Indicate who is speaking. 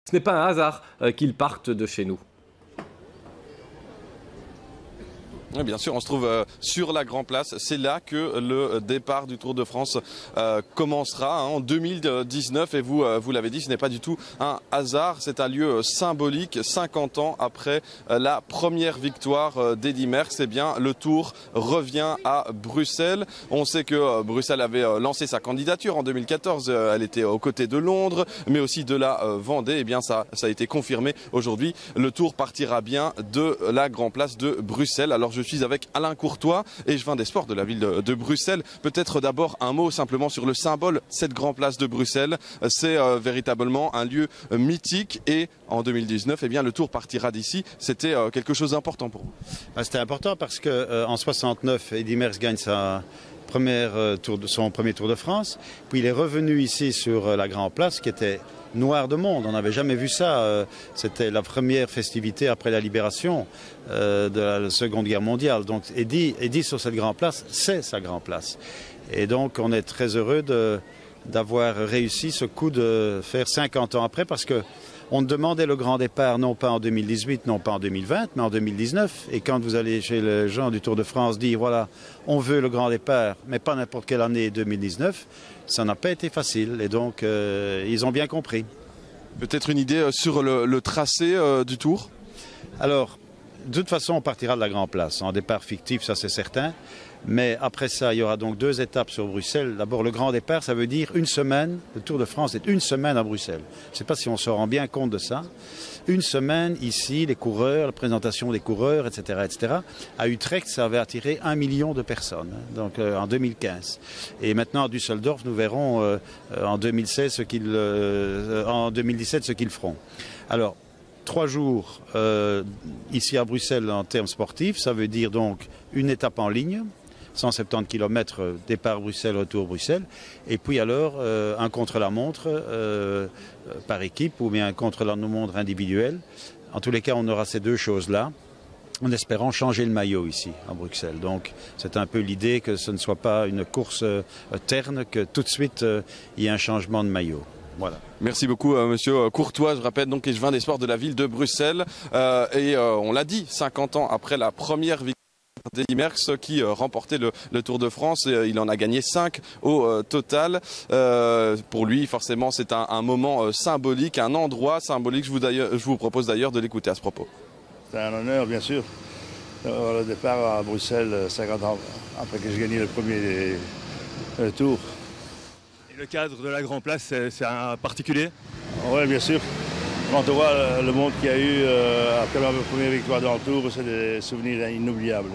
Speaker 1: Ce n'est pas un hasard qu'ils partent de chez nous.
Speaker 2: Oui, bien sûr, on se trouve sur la Grand Place. C'est là que le départ du Tour de France commencera en 2019. Et vous l'avez dit, ce n'est pas du tout un hasard. C'est un lieu symbolique. 50 ans après la première victoire d'Eddy Merckx, eh bien, le Tour revient à Bruxelles. On sait que Bruxelles avait lancé sa candidature en 2014. Elle était aux côtés de Londres, mais aussi de la Vendée. Eh bien, ça a été confirmé aujourd'hui. Le Tour partira bien de la Grand Place de Bruxelles. Alors, je suis avec Alain Courtois et je viens des sports de la ville de Bruxelles. Peut-être d'abord un mot simplement sur le symbole, cette Grand Place de Bruxelles. C'est véritablement un lieu mythique et en 2019, eh bien, le Tour partira d'ici. C'était quelque chose d'important pour vous.
Speaker 3: C'était important parce qu'en 69, Eddy Merckx gagne son premier Tour de France. Puis il est revenu ici sur la Grand Place qui était noir de monde. On n'avait jamais vu ça. C'était la première festivité après la libération de la Seconde Guerre mondiale. Donc Eddy sur cette Grand Place, c'est sa Grand Place. Et donc on est très heureux d'avoir réussi ce coup de faire 50 ans après parce que on demandait le grand départ non pas en 2018, non pas en 2020, mais en 2019. Et quand vous allez chez les gens du Tour de France dire voilà, on veut le grand départ, mais pas n'importe quelle année 2019, ça n'a pas été facile. Et donc, ils ont bien compris.
Speaker 2: Peut-être une idée sur le tracé du Tour?
Speaker 3: Alors, de toute façon, on partira de la Grand Place. En départ fictif, ça c'est certain. Mais après ça, il y aura donc 2 étapes sur Bruxelles. D'abord, le grand départ, ça veut dire une semaine. Le Tour de France est une semaine à Bruxelles. Je ne sais pas si on se rend bien compte de ça. Une semaine ici, les coureurs, la présentation des coureurs, etc., etc. À Utrecht, ça avait attiré 1 million de personnes, donc en 2015. Et maintenant, à Düsseldorf, nous verrons en 2017 ce qu'ils feront. Alors, 3 jours ici à Bruxelles en termes sportifs, ça veut dire donc une étape en ligne, 170 km départ Bruxelles, retour Bruxelles, et puis alors un contre-la-montre par équipe ou bien un contre-la-montre individuel. En tous les cas, on aura ces 2 choses-là, en espérant changer le maillot ici à Bruxelles. Donc c'est un peu l'idée que ce ne soit pas une course terne, que tout de suite il y ait un changement de maillot. Voilà.
Speaker 2: Merci beaucoup monsieur Courtois, je rappelle donc échevin des sports de la ville de Bruxelles on l'a dit, 50 ans après la première victoire d'Eddy Merckx qui remportait le Tour de France, il en a gagné 5 au total. Pour lui forcément c'est un moment symbolique, un endroit symbolique. Je vous propose d'ailleurs de l'écouter à ce propos.
Speaker 4: C'est un honneur bien sûr, le départ à Bruxelles 50 ans après que j'ai gagné le premier Tour.
Speaker 5: Le cadre de la Grand Place, c'est un particulier?
Speaker 4: Oui, bien sûr. Quand on voit le monde qu'il y a eu après ma première victoire dans le Tour, c'est des souvenirs inoubliables.